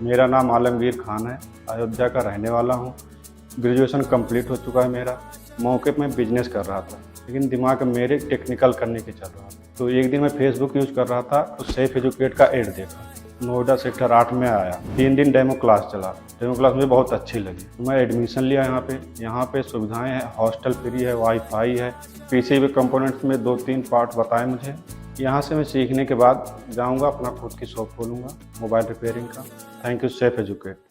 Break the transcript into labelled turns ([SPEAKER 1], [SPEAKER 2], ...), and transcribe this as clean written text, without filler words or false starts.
[SPEAKER 1] मेरा नाम आलमगीर खान है, अयोध्या का रहने वाला हूँ। ग्रेजुएशन कंप्लीट हो चुका है मेरा। मौके पे मैं बिजनेस कर रहा था, लेकिन दिमाग में मेरे टेक्निकल करने की चल रहा था। तो एक दिन मैं फेसबुक यूज़ कर रहा था, तो सेफ एजुकेट का ऐड देखा। नोएडा सेक्टर 8 में आया। 3 दिन डेमो क्लास चला। डेमो क्लास मुझे बहुत अच्छी लगी, तो मैं एडमिशन लिया यहाँ पे। यहाँ पे सुविधाएं हैं, हॉस्टल फ्री है, वाईफाई है, पीसीबी कंपोनेंट्स में 2-3 पार्ट बताए मुझे। यहाँ से मैं सीखने के बाद जाऊँगा, अपना खुद की शॉप खोलूँगा मोबाइल रिपेयरिंग का। Thank you safe educate.